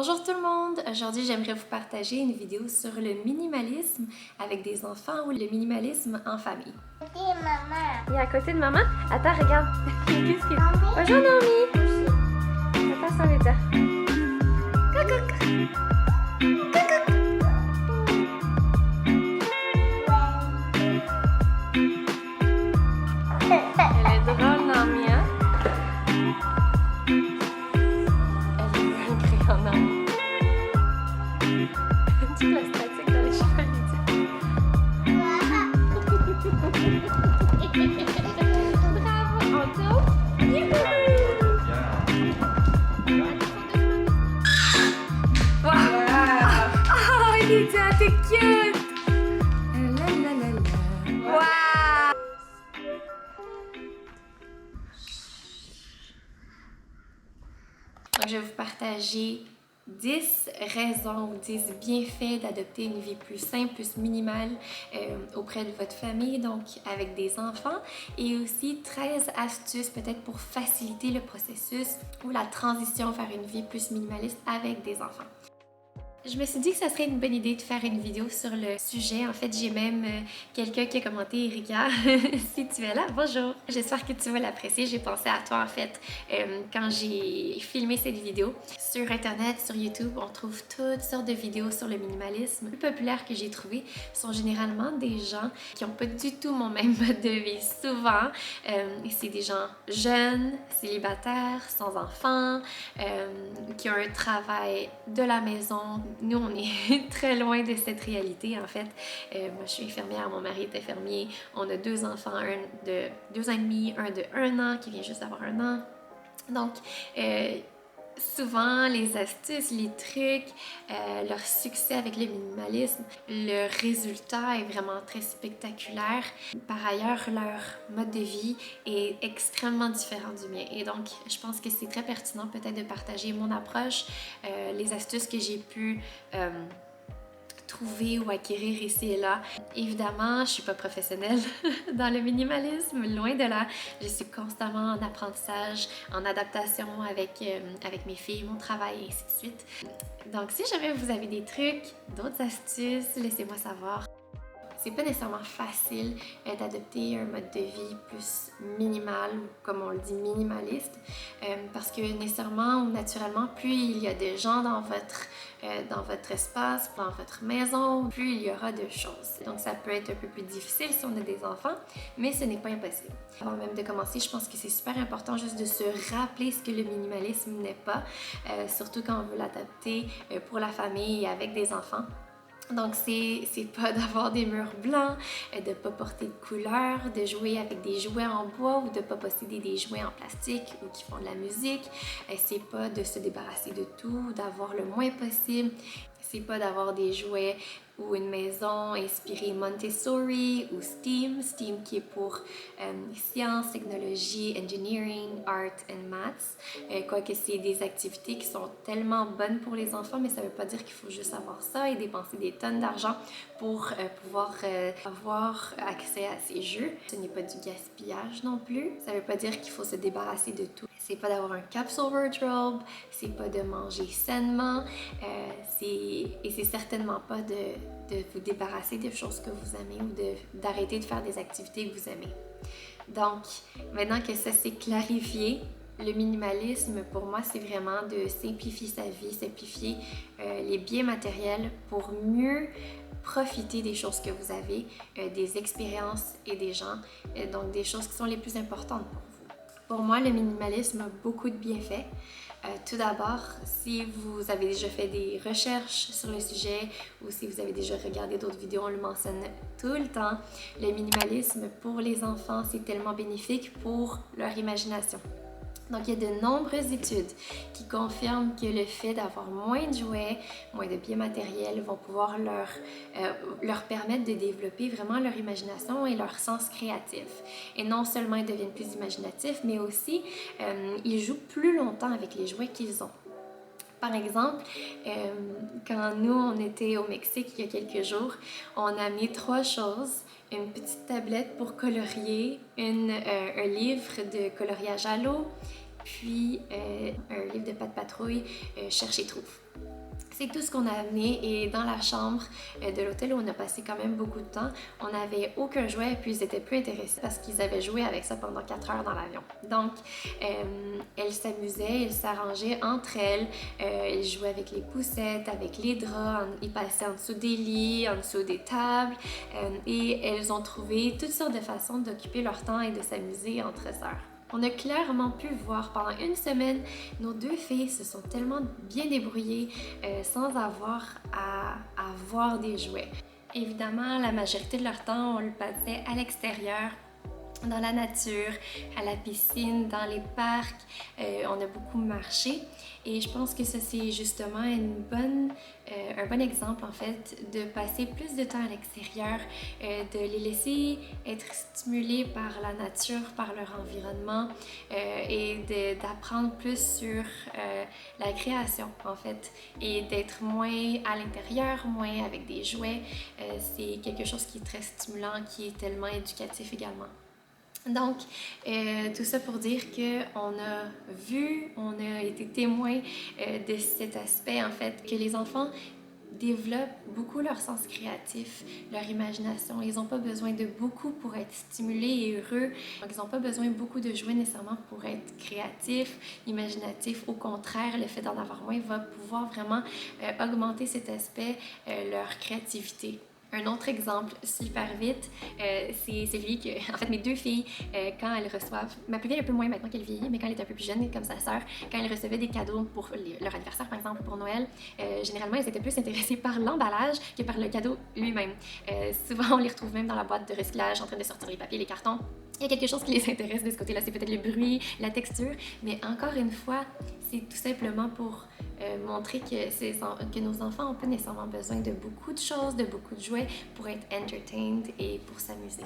Bonjour tout le monde! Aujourd'hui, j'aimerais vous partager une vidéo sur le minimalisme avec des enfants ou le minimalisme en famille. Maman. Il est à côté de maman? Attends, regarde! Qu'est-ce qu'il y a? Bonjour Naomi! Attends, ça veut dire. Coucou! Elle est drôle, Naomi, hein? Elle est bien créée en Naomi. Tu la statique dans les cheveux, Bravo, on tourne. Wow! Oh, Lydia, t'es cute! La la la la. Wow! Donc, je vais vous partager 10 raisons ou 10 bienfaits d'adopter une vie plus simple, plus minimale auprès de votre famille, donc avec des enfants, et aussi 13 astuces peut-être pour faciliter le processus ou la transition vers une vie plus minimaliste avec des enfants. Je me suis dit que ça serait une bonne idée de faire une vidéo sur le sujet. En fait, j'ai même quelqu'un qui a commenté, Erika, si tu es là, bonjour! J'espère que tu vas l'apprécier. J'ai pensé à toi, en fait, quand j'ai filmé cette vidéo. Sur Internet, sur YouTube, on trouve toutes sortes de vidéos sur le minimalisme. Les plus populaires que j'ai trouvées sont généralement des gens qui n'ont pas du tout mon même mode de vie. Souvent, c'est des gens jeunes, célibataires, sans enfants, qui ont un travail de la maison. Nous, on est très loin de cette réalité, en fait. Moi, je suis infirmière, mon mari est infirmier. On a 2 enfants, un de 2 ans et demi, un de 1 an qui vient juste d'avoir 1 an. Donc, souvent, les astuces, les trucs, leur succès avec le minimalisme, le résultat est vraiment très spectaculaire. Par ailleurs, leur mode de vie est extrêmement différent du mien. Et donc, je pense que c'est très pertinent peut-être de partager mon approche, les astuces que j'ai pu trouver ou acquérir ici et là. Évidemment, je suis pas professionnelle dans le minimalisme, loin de là. Je suis constamment en apprentissage, en adaptation avec mes filles, mon travail et ainsi de suite. Donc si jamais vous avez des trucs, d'autres astuces, laissez-moi savoir. C'est pas nécessairement facile d'adopter un mode de vie plus minimal ou comme on le dit minimaliste parce que nécessairement ou naturellement plus il y a de gens dans votre espace, dans votre maison, plus il y aura de choses. Donc ça peut être un peu plus difficile si on a des enfants, mais ce n'est pas impossible. Avant même de commencer, je pense que c'est super important juste de se rappeler ce que le minimalisme n'est pas, surtout quand on veut l'adapter pour la famille et avec des enfants. Donc, c'est pas d'avoir des murs blancs, de pas porter de couleurs, de jouer avec des jouets en bois ou de pas posséder des jouets en plastique ou qui font de la musique. C'est pas de se débarrasser de tout, d'avoir le moins possible. C'est pas d'avoir des jouets ou une maison inspirée Montessori ou STEAM, STEAM qui est pour sciences, technologie, engineering, art and maths. Quoique c'est des activités qui sont tellement bonnes pour les enfants, mais ça veut pas dire qu'il faut juste avoir ça et dépenser des tonnes d'argent pour pouvoir avoir accès à ces jeux. Ce n'est pas du gaspillage non plus. Ça veut pas dire qu'il faut se débarrasser de tout. C'est pas d'avoir un capsule wardrobe, c'est pas de manger sainement, et c'est certainement pas de vous débarrasser de choses que vous aimez ou d'arrêter de faire des activités que vous aimez. Donc, maintenant que ça s'est clarifié, le minimalisme, pour moi, c'est vraiment de simplifier sa vie, simplifier les biens matériels pour mieux profiter des choses que vous avez, des expériences et des gens, donc des choses qui sont les plus importantes pour vous. Pour moi, le minimalisme a beaucoup de bienfaits. Tout d'abord, si vous avez déjà fait des recherches sur le sujet ou si vous avez déjà regardé d'autres vidéos, on le mentionne tout le temps, le minimalisme pour les enfants, c'est tellement bénéfique pour leur imagination. Donc, il y a de nombreuses études qui confirment que le fait d'avoir moins de jouets, moins de biens matériels vont pouvoir leur permettre de développer vraiment leur imagination et leur sens créatif. Et non seulement ils deviennent plus imaginatifs, mais aussi ils jouent plus longtemps avec les jouets qu'ils ont. Par exemple, quand nous, on était au Mexique il y a quelques jours, on a amené 3 choses. Une petite tablette pour colorier, un livre de coloriage à l'eau, puis un livre de Pat' Patrouille, Cherche et trouve. C'est tout ce qu'on a amené et dans la chambre de l'hôtel où on a passé quand même beaucoup de temps, on n'avait aucun jouet puis ils étaient plus intéressés parce qu'ils avaient joué avec ça pendant 4 heures dans l'avion. Donc, elles s'amusaient, elles s'arrangeaient entre elles, elles jouaient avec les poussettes, avec les draps, ils passaient en dessous des lits, en dessous des tables et elles ont trouvé toutes sortes de façons d'occuper leur temps et de s'amuser entre sœurs. On a clairement pu voir pendant une semaine, nos 2 filles se sont tellement bien débrouillées sans avoir à avoir des jouets. Évidemment, la majorité de leur temps, on le passait à l'extérieur, dans la nature, à la piscine, dans les parcs. On a beaucoup marché et je pense que ça c'est justement un bon exemple en fait de passer plus de temps à l'extérieur, de les laisser être stimulés par la nature, par leur environnement et d'apprendre plus sur la création en fait et d'être moins à l'intérieur, moins avec des jouets. C'est quelque chose qui est très stimulant, qui est tellement éducatif également. Donc, tout ça pour dire qu'on a vu, on a été témoin de cet aspect, en fait, que les enfants développent beaucoup leur sens créatif, leur imagination. Ils n'ont pas besoin de beaucoup pour être stimulés et heureux. Donc, ils n'ont pas besoin de beaucoup de jouets nécessairement pour être créatifs, imaginatifs. Au contraire, le fait d'en avoir moins va pouvoir vraiment augmenter cet aspect, leur créativité. Un autre exemple, super vite, c'est celui que, en fait, mes 2 filles, quand elles reçoivent, ma plus vieille un peu moins maintenant qu'elle vieillit, mais quand elle était un peu plus jeune, comme sa sœur, quand elles recevaient des cadeaux pour leur anniversaire, par exemple, pour Noël, généralement, elles étaient plus intéressées par l'emballage que par le cadeau lui-même. Souvent, on les retrouve même dans la boîte de recyclage, en train de sortir les papiers, les cartons. Il y a quelque chose qui les intéresse de ce côté-là, c'est peut-être le bruit, la texture, mais encore une fois, c'est tout simplement pour montrer que nos enfants n'ont pas nécessairement besoin de beaucoup de choses, de beaucoup de jouets pour être entertained et pour s'amuser.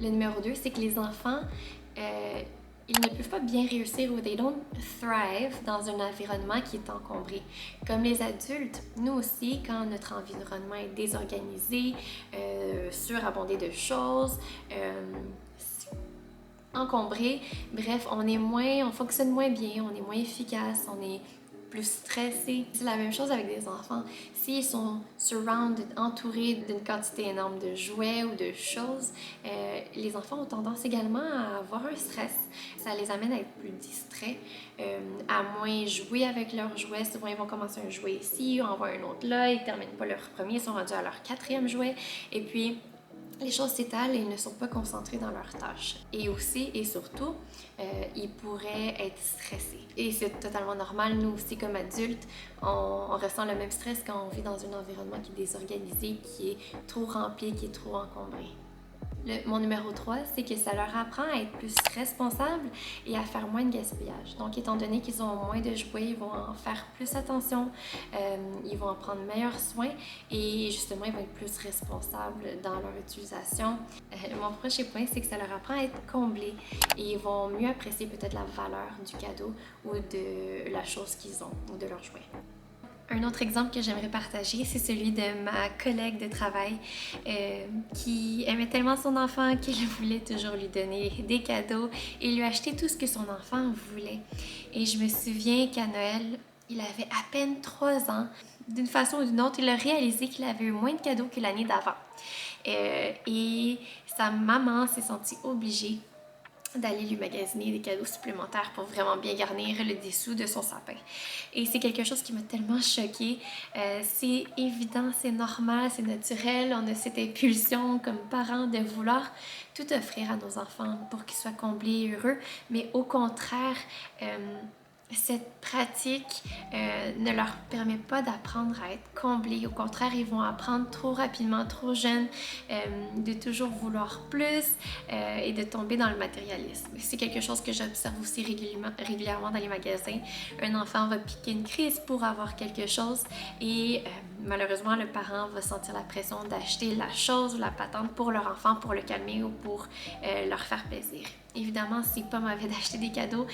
Le numéro 2, c'est que les enfants, ils ne peuvent pas bien réussir ou they don't thrive dans un environnement qui est encombré. Comme les adultes, nous aussi, quand notre environnement est désorganisé, surabondé de choses, encombré, bref, on fonctionne moins bien, on est moins efficace, on est plus stressés. C'est la même chose avec des enfants. S'ils sont entourés d'une quantité énorme de jouets ou de choses, les enfants ont tendance également à avoir un stress. Ça les amène à être plus distraits, à moins jouer avec leurs jouets. Souvent, ils vont commencer un jouet ici, on en voit un autre là, ils ne terminent pas leur premier, ils sont rendus à leur 4e jouet. Et puis, les choses s'étalent et ils ne sont pas concentrés dans leurs tâches. Et aussi et surtout, ils pourraient être stressés. Et c'est totalement normal. Nous aussi, comme adultes, on ressent le même stress quand on vit dans un environnement qui est désorganisé, qui est trop rempli, qui est trop encombré. Mon numéro 3, c'est que ça leur apprend à être plus responsables et à faire moins de gaspillage. Donc, étant donné qu'ils ont moins de jouets, ils vont en faire plus attention, ils vont en prendre meilleur soin et justement, ils vont être plus responsables dans leur utilisation. Mon prochain point, c'est que ça leur apprend à être comblés et ils vont mieux apprécier peut-être la valeur du cadeau ou de la chose qu'ils ont ou de leur jouet. Un autre exemple que j'aimerais partager, c'est celui de ma collègue de travail qui aimait tellement son enfant qu'elle voulait toujours lui donner des cadeaux et lui acheter tout ce que son enfant voulait. Et je me souviens qu'à Noël, il avait à peine 3 ans. D'une façon ou d'une autre, il a réalisé qu'il avait eu moins de cadeaux que l'année d'avant. Et sa maman s'est sentie obligée d'aller lui magasiner des cadeaux supplémentaires pour vraiment bien garnir le dessous de son sapin. Et c'est quelque chose qui m'a tellement choquée. C'est évident, c'est normal, c'est naturel. On a cette impulsion comme parents de vouloir tout offrir à nos enfants pour qu'ils soient comblés et heureux. Mais au contraire, cette pratique ne leur permet pas d'apprendre à être comblés. Au contraire, ils vont apprendre trop rapidement, trop jeunes, de toujours vouloir plus et de tomber dans le matérialisme. C'est quelque chose que j'observe aussi régulièrement dans les magasins. Un enfant va piquer une crise pour avoir quelque chose et malheureusement, le parent va sentir la pression d'acheter la chose ou la patente pour leur enfant pour le calmer ou pour leur faire plaisir. Évidemment, c'est pas mauvais d'acheter des cadeaux.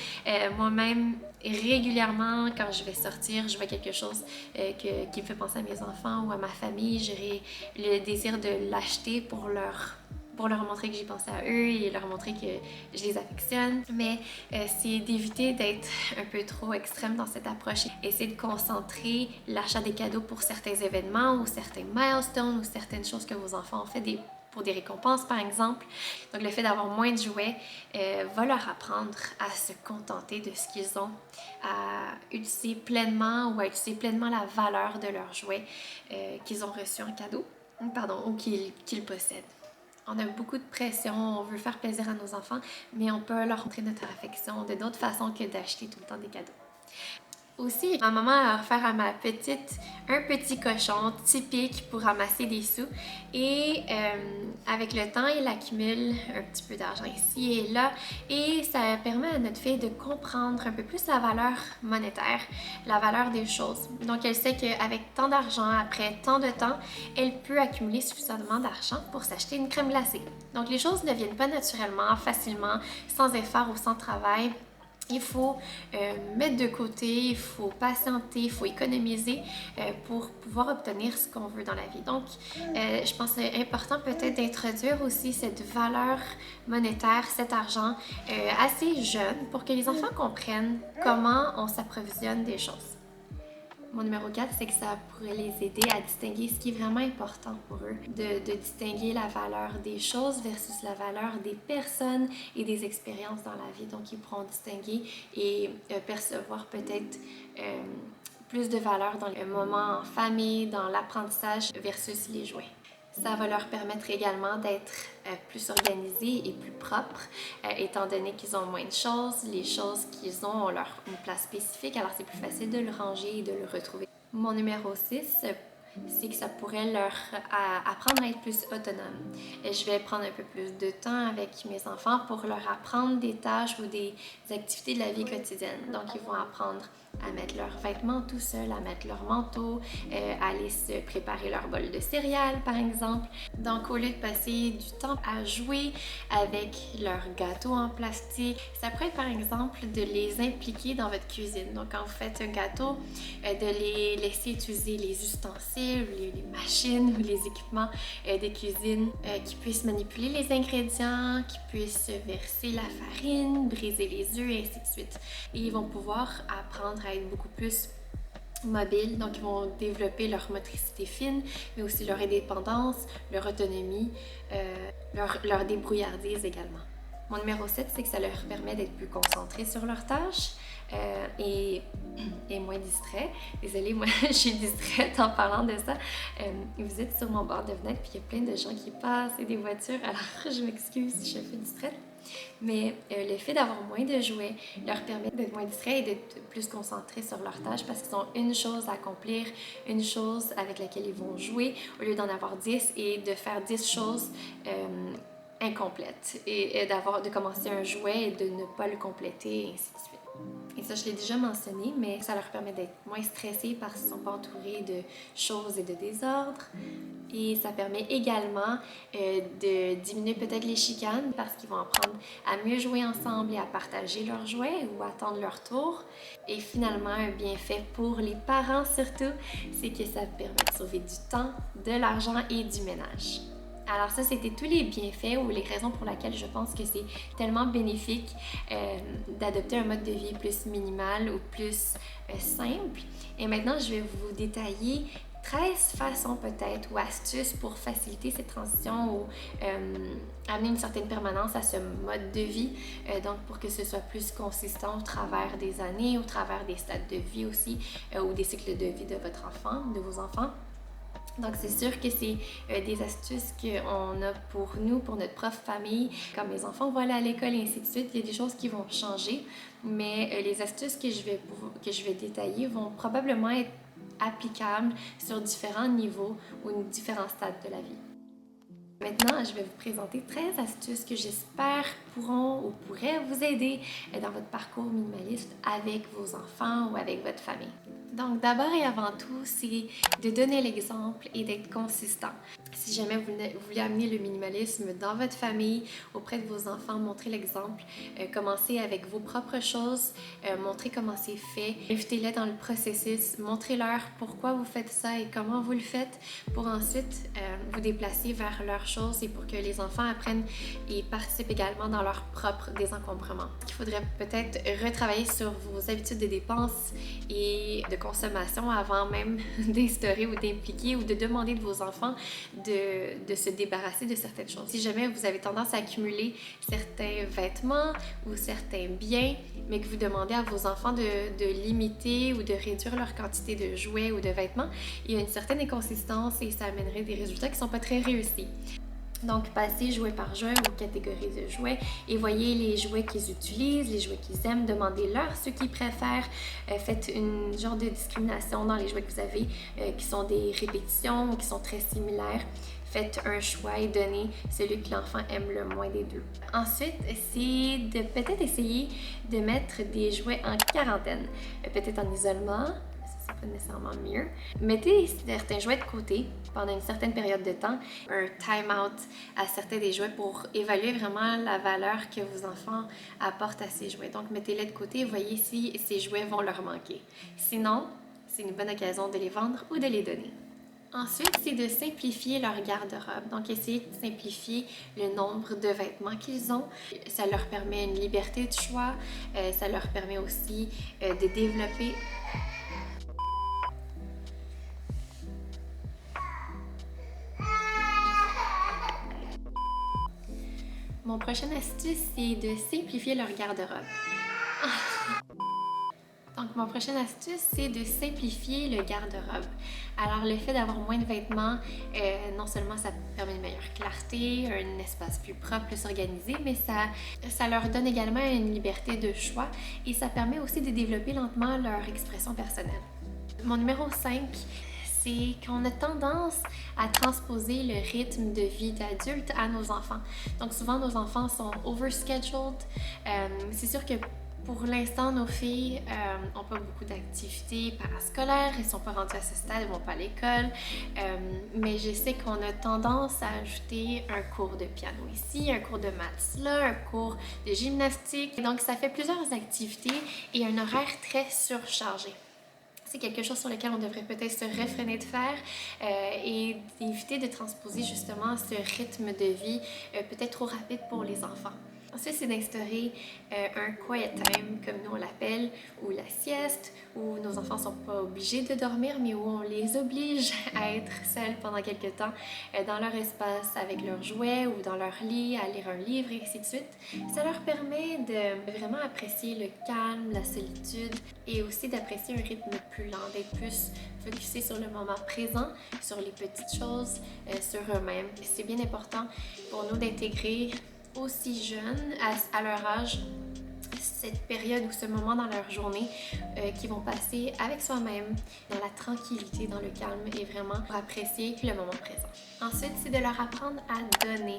Moi-même, régulièrement, quand je vais sortir, je vois quelque chose qui me fait penser à mes enfants ou à ma famille, j'aurai le désir de l'acheter pour leur pour leur montrer que j'ai pensé à eux et leur montrer que je les affectionne. Mais c'est d'éviter d'être un peu trop extrême dans cette approche. Essayer de concentrer l'achat des cadeaux pour certains événements ou certains milestones ou certaines choses que vos enfants ont fait pour des récompenses par exemple. Donc le fait d'avoir moins de jouets va leur apprendre à se contenter de ce qu'ils ont, à utiliser pleinement ou à utiliser pleinement la valeur de leurs jouets qu'ils ont reçus en cadeau, ou qu'ils possèdent. On a beaucoup de pression, on veut faire plaisir à nos enfants, mais on peut leur montrer notre affection de d'autres façons que d'acheter tout le temps des cadeaux. Aussi, ma maman a offert à ma petite un petit cochon typique pour ramasser des sous et avec le temps, il accumule un petit peu d'argent ici et là et ça permet à notre fille de comprendre un peu plus la valeur monétaire, la valeur des choses. Donc elle sait qu'avec tant d'argent, après tant de temps, elle peut accumuler suffisamment d'argent pour s'acheter une crème glacée. Donc les choses ne viennent pas naturellement, facilement, sans effort ou sans travail. Il faut mettre de côté, il faut patienter, il faut économiser pour pouvoir obtenir ce qu'on veut dans la vie. Donc, je pense que c'est important peut-être d'introduire aussi cette valeur monétaire, cet argent assez jeune pour que les enfants comprennent comment on s'approvisionne des choses. Mon numéro 4, c'est que ça pourrait les aider à distinguer ce qui est vraiment important pour eux, de distinguer la valeur des choses versus la valeur des personnes et des expériences dans la vie. Donc, ils pourront distinguer et percevoir peut-être plus de valeur dans le moment en famille, dans l'apprentissage versus les jouets. Ça va leur permettre également d'être plus organisés et plus propres, étant donné qu'ils ont moins de choses. Les choses qu'ils ont leur une place spécifique, alors c'est plus facile de le ranger et de le retrouver. Mon numéro 6, c'est que ça pourrait leur apprendre à être plus autonome. Et je vais prendre un peu plus de temps avec mes enfants pour leur apprendre des tâches ou des activités de la vie quotidienne. Donc, ils vont apprendre à mettre leurs vêtements tout seuls, à mettre leur manteau, à aller se préparer leur bol de céréales, par exemple. Donc, au lieu de passer du temps à jouer avec leurs gâteaux en plastique, ça pourrait être, par exemple, de les impliquer dans votre cuisine. Donc, quand vous faites un gâteau, de les laisser utiliser les ustensiles, les machines ou les équipements de cuisine qui puissent manipuler les ingrédients, qui puissent verser la farine, briser les œufs et ainsi de suite. Et ils vont pouvoir apprendre à être beaucoup plus mobiles, donc ils vont développer leur motricité fine, mais aussi leur indépendance, leur autonomie, leur débrouillardise également. Mon numéro 7, c'est que ça leur permet d'être plus concentrés sur leurs tâches et moins distraits. Désolée, moi je suis distraite en parlant de ça. Vous êtes sur mon bord de fenêtre puis il y a plein de gens qui passent et des voitures, alors je m'excuse si je fais distraite. Mais le fait d'avoir moins de jouets leur permet d'être moins distraits et d'être plus concentrés sur leurs tâches parce qu'ils ont une chose à accomplir, une chose avec laquelle ils vont jouer au lieu d'en avoir 10 et de faire 10 choses incomplètes et de commencer un jouet et de ne pas le compléter et ainsi de suite. Et ça, je l'ai déjà mentionné, mais ça leur permet d'être moins stressés parce qu'ils ne sont pas entourés de choses et de désordre. Et ça permet également de diminuer peut-être les chicanes parce qu'ils vont apprendre à mieux jouer ensemble et à partager leurs jouets ou attendre leur tour. Et finalement, un bienfait pour les parents surtout, c'est que ça permet de sauver du temps, de l'argent et du ménage. Alors ça, c'était tous les bienfaits ou les raisons pour lesquelles je pense que c'est tellement bénéfique d'adopter un mode de vie plus minimal ou plus simple. Et maintenant, je vais vous détailler 13 façons peut-être ou astuces pour faciliter cette transition ou amener une certaine permanence à ce mode de vie, donc pour que ce soit plus consistant au travers des années, au travers des stades de vie aussi ou des cycles de vie de votre enfant, de vos enfants. Donc, c'est sûr que c'est des astuces qu'on a pour nous, pour notre propre famille. Quand mes enfants vont aller à l'école et ainsi de suite, il y a des choses qui vont changer. Mais les astuces que je vais détailler vont probablement être applicables sur différents niveaux ou différents stades de la vie. Maintenant, je vais vous présenter 13 astuces que j'espère pourront ou pourraient vous aider dans votre parcours minimaliste avec vos enfants ou avec votre famille. Donc d'abord et avant tout, c'est de donner l'exemple et d'être consistant. Si jamais vous voulez amener le minimalisme dans votre famille, auprès de vos enfants, montrez l'exemple. Commencez avec vos propres choses, montrez comment c'est fait. Invitez-les dans le processus, montrez-leur pourquoi vous faites ça et comment vous le faites pour ensuite vous déplacer vers leurs choses et pour que les enfants apprennent et participent également dans leur propre désencombrement. Il faudrait peut-être retravailler sur vos habitudes de dépenses et de consommation avant même d'instaurer ou d'impliquer ou de demander de vos enfants de se débarrasser de certaines choses. Si jamais vous avez tendance à accumuler certains vêtements ou certains biens, mais que vous demandez à vos enfants de limiter ou de réduire leur quantité de jouets ou de vêtements, il y a une certaine inconsistance et ça amènerait des résultats qui ne sont pas très réussis. Donc, passez jouet par jouet ou catégorie de jouets et voyez les jouets qu'ils utilisent, les jouets qu'ils aiment, demandez-leur ce qu'ils préfèrent. Faites une genre de discrimination dans les jouets que vous avez qui sont des répétitions ou qui sont très similaires. Faites un choix et donnez celui que l'enfant aime le moins des deux. Ensuite, c'est de peut-être essayer de mettre des jouets en quarantaine, peut-être en isolement. C'est pas nécessairement mieux. Mettez certains jouets de côté pendant une certaine période de temps, un time-out à certains des jouets pour évaluer vraiment la valeur que vos enfants apportent à ces jouets. Donc, mettez-les de côté et voyez si ces jouets vont leur manquer. Sinon, c'est une bonne occasion de les vendre ou de les donner. Ensuite, c'est de simplifier leur garde-robe. Donc, essayez de simplifier le nombre de vêtements qu'ils ont. Ça leur permet une liberté de choix. Ça leur permet aussi de développer... Mon prochaine astuce, c'est de simplifier leur garde-robe. Donc, mon prochaine astuce, c'est de simplifier le garde-robe. Alors, le fait d'avoir moins de vêtements, non seulement ça permet une meilleure clarté, un espace plus propre, plus organisé, mais ça leur donne également une liberté de choix et ça permet aussi de développer lentement leur expression personnelle. Mon numéro 5, c'est qu'on a tendance à transposer le rythme de vie d'adulte à nos enfants. Donc souvent, nos enfants sont overscheduled. C'est sûr que pour l'instant, nos filles n'ont pas beaucoup d'activités parascolaires, elles ne sont pas rendues à ce stade, elles ne vont pas à l'école. Mais je sais qu'on a tendance à ajouter un cours de piano ici, un cours de maths là, un cours de gymnastique. Et donc, ça fait plusieurs activités et un horaire très surchargé. C'est quelque chose sur lequel on devrait peut-être se réfréner de faire et d'éviter de transposer justement ce rythme de vie peut-être trop rapide pour les enfants. Ensuite, c'est d'instaurer un quiet time, comme nous on l'appelle, ou la sieste, où nos enfants ne sont pas obligés de dormir, mais où on les oblige à être seuls pendant quelques temps dans leur espace avec leurs jouets ou dans leur lit, à lire un livre et ainsi de suite. Ça leur permet de vraiment apprécier le calme, la solitude et aussi d'apprécier un rythme plus lent, d'être plus focusé sur le moment présent, sur les petites choses, sur eux-mêmes. C'est bien important pour nous d'intégrer aussi jeunes, à leur âge, cette période ou ce moment dans leur journée qu'ils vont passer avec soi-même, dans la tranquillité, dans le calme et vraiment pour apprécier le moment présent. Ensuite, c'est de leur apprendre à donner.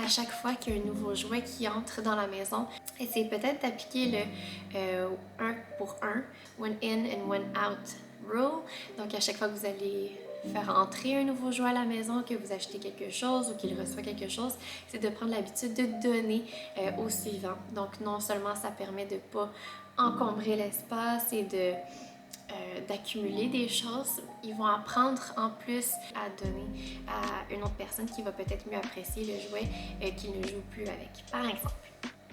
À chaque fois qu'il y a un nouveau jouet qui entre dans la maison, essayez peut-être d'appliquer le 1 pour 1, one in and one out rule. Donc à chaque fois que vous allez faire entrer un nouveau jouet à la maison, que vous achetez quelque chose ou qu'il reçoit quelque chose, c'est de prendre l'habitude de donner au suivant. Donc non seulement ça permet de ne pas encombrer l'espace et d'accumuler des choses, ils vont apprendre en plus à donner à une autre personne qui va peut-être mieux apprécier le jouet qu'ils ne jouent plus avec, par exemple.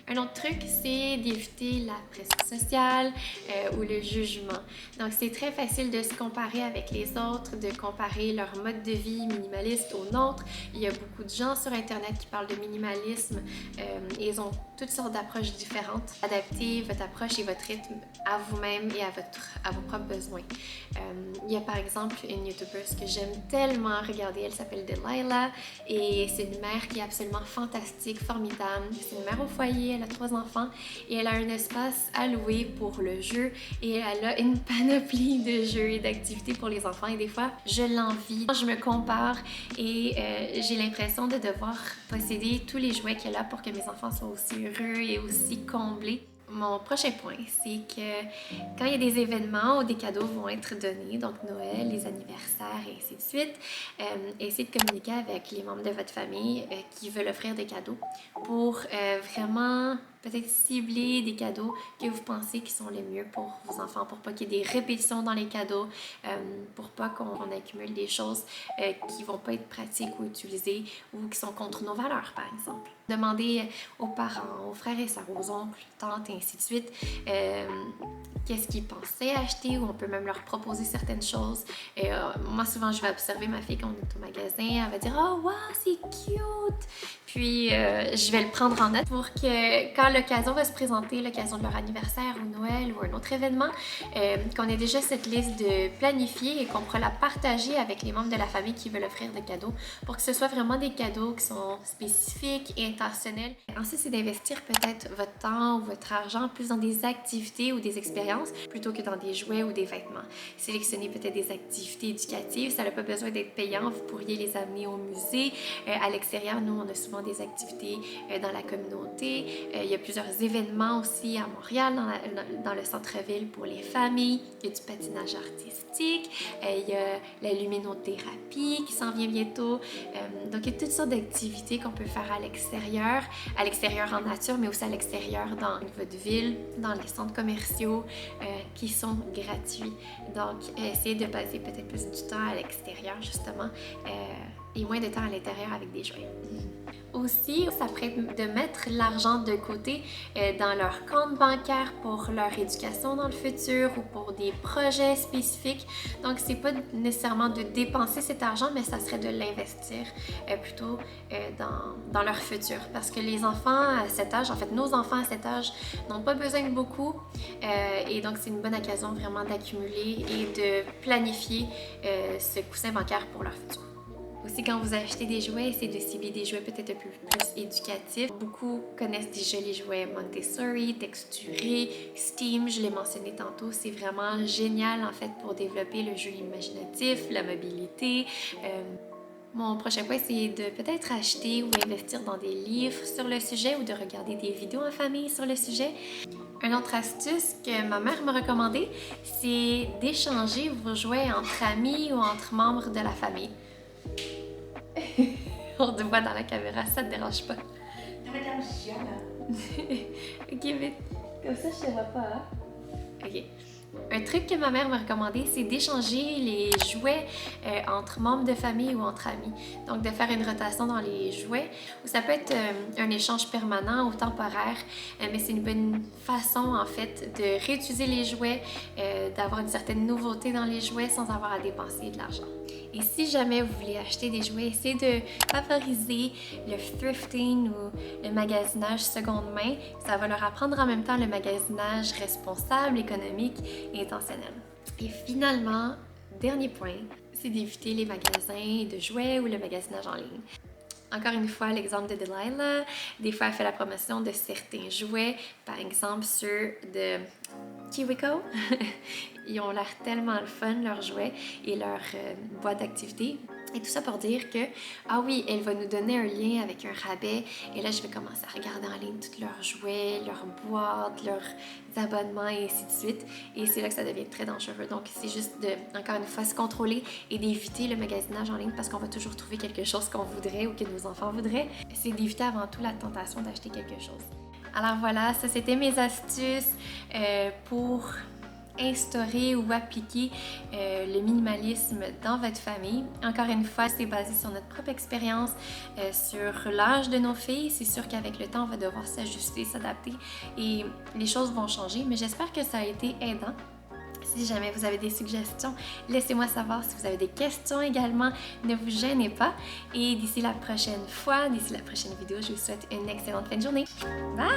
Un autre truc, c'est d'éviter la pression sociale ou le jugement. Donc, c'est très facile de se comparer avec les autres, de comparer leur mode de vie minimaliste au nôtre. Il y a beaucoup de gens sur Internet qui parlent de minimalisme et ils ont toutes sortes d'approches différentes. Adaptez votre approche et votre rythme à vous-même et à vos propres besoins. Il y a par exemple une YouTubeuse que j'aime tellement regarder, elle s'appelle Delilah et c'est une mère qui est absolument fantastique, formidable. C'est une mère au foyer, elle a 3 enfants et elle a un espace alloué pour le jeu et elle a une panoplie de jeux et d'activités pour les enfants et des fois je l'envie, je me compare et j'ai l'impression de devoir posséder tous les jouets qu'elle a pour que mes enfants soient aussi heureux et aussi comblés. Mon prochain point, c'est que quand il y a des événements où des cadeaux vont être donnés, donc Noël, les anniversaires et ainsi de suite, essayez de communiquer avec les membres de votre famille qui veulent offrir des cadeaux pour vraiment peut-être cibler des cadeaux que vous pensez qui sont les mieux pour vos enfants, pour pas qu'il y ait des répétitions dans les cadeaux, pour pas qu'on accumule des choses qui vont pas être pratiques ou utilisées ou qui sont contre nos valeurs, par exemple. Demandez aux parents, aux frères et sœurs, aux oncles, tantes et ainsi de suite, qu'est-ce qu'ils pensaient acheter, ou on peut même leur proposer certaines choses. Moi, souvent, je vais observer ma fille quand on est au magasin, elle va dire « Oh, wow, c'est cute! » Puis, je vais le prendre en note pour que quand l'occasion va se présenter, l'occasion de leur anniversaire ou Noël ou un autre événement, qu'on ait déjà cette liste de planifiée et qu'on pourra la partager avec les membres de la famille qui veulent offrir des cadeaux pour que ce soit vraiment des cadeaux qui sont spécifiques et intentionnels. Ensuite, c'est d'investir peut-être votre temps ou votre argent plus dans des activités ou des expériences plutôt que dans des jouets ou des vêtements. Sélectionnez peut-être des activités éducatives, ça n'a pas besoin d'être payant, vous pourriez les amener au musée. À l'extérieur, nous, on a souvent des activités dans la communauté. Il y a plusieurs événements aussi à Montréal, dans le centre-ville pour les familles. Il y a du patinage artistique, il y a la luminothérapie qui s'en vient bientôt. Donc, il y a toutes sortes d'activités qu'on peut faire à l'extérieur en nature, mais aussi à l'extérieur dans votre ville, dans les centres commerciaux qui sont gratuits. Donc, essayez de passer peut-être plus du temps à l'extérieur, justement, et moins de temps à l'intérieur avec des jouets. Aussi, ça pourrait être de mettre l'argent de côté dans leur compte bancaire pour leur éducation dans le futur ou pour des projets spécifiques. Donc, c'est pas nécessairement de dépenser cet argent, mais ça serait de l'investir plutôt dans leur futur. Parce que les enfants à cet âge, en fait, nos enfants à cet âge n'ont pas besoin de beaucoup. Et donc, c'est une bonne occasion vraiment d'accumuler et de planifier ce coussin bancaire pour leur futur. Aussi, quand vous achetez des jouets, essayez de cibler des jouets peut-être un peu plus éducatifs. Beaucoup connaissent déjà les jouets Montessori, texturés, Steam, je l'ai mentionné tantôt. C'est vraiment génial en fait pour développer le jeu imaginatif, la mobilité. Mon prochain point, c'est de peut-être acheter ou investir dans des livres sur le sujet ou de regarder des vidéos en famille sur le sujet. Une autre astuce que ma mère m'a recommandée, c'est d'échanger vos jouets entre amis ou entre membres de la famille. On te voit dans la caméra, ça te dérange pas? Madame Chia, là. Ok, vite. Comme ça, je te vois pas. Hein? Ok. Un truc que ma mère m'a recommandé, c'est d'échanger les jouets entre membres de famille ou entre amis. Donc, de faire une rotation dans les jouets, ou ça peut être un échange permanent ou temporaire, mais c'est une bonne façon, en fait, de réutiliser les jouets, d'avoir une certaine nouveauté dans les jouets sans avoir à dépenser de l'argent. Et si jamais vous voulez acheter des jouets, essayez de favoriser le thrifting ou le magasinage seconde main. Ça va leur apprendre en même temps le magasinage responsable, économique et intentionnel. Et finalement, dernier point, c'est d'éviter les magasins de jouets ou le magasinage en ligne. Encore une fois, l'exemple de Delilah, des fois elle fait la promotion de certains jouets, par exemple ceux de KiwiCo. Ils ont l'air tellement le fun, leurs jouets et leur boîte d'activités. Et tout ça pour dire que, ah oui, elle va nous donner un lien avec un rabais. Et là, je vais commencer à regarder en ligne tous leurs jouets, leurs boîtes, leurs abonnements et ainsi de suite. Et c'est là que ça devient très dangereux. Donc, c'est juste de, encore une fois, se contrôler et d'éviter le magasinage en ligne parce qu'on va toujours trouver quelque chose qu'on voudrait ou que nos enfants voudraient. C'est d'éviter avant tout la tentation d'acheter quelque chose. Alors voilà, ça c'était mes astuces pour instaurer ou appliquer le minimalisme dans votre famille. Encore une fois, c'est basé sur notre propre expérience, sur l'âge de nos filles. C'est sûr qu'avec le temps, on va devoir s'ajuster, s'adapter et les choses vont changer, mais j'espère que ça a été aidant. Si jamais vous avez des suggestions, laissez-moi savoir. Si vous avez des questions également, ne vous gênez pas. Et d'ici la prochaine fois, d'ici la prochaine vidéo, je vous souhaite une excellente fin de journée. Bye!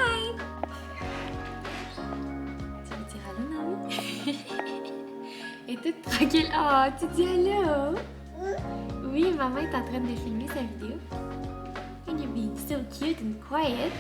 Et toute tranquille. Oh, tu dis allô? Oui, maman est en train de filmer sa vidéo. And you're being so cute and quiet.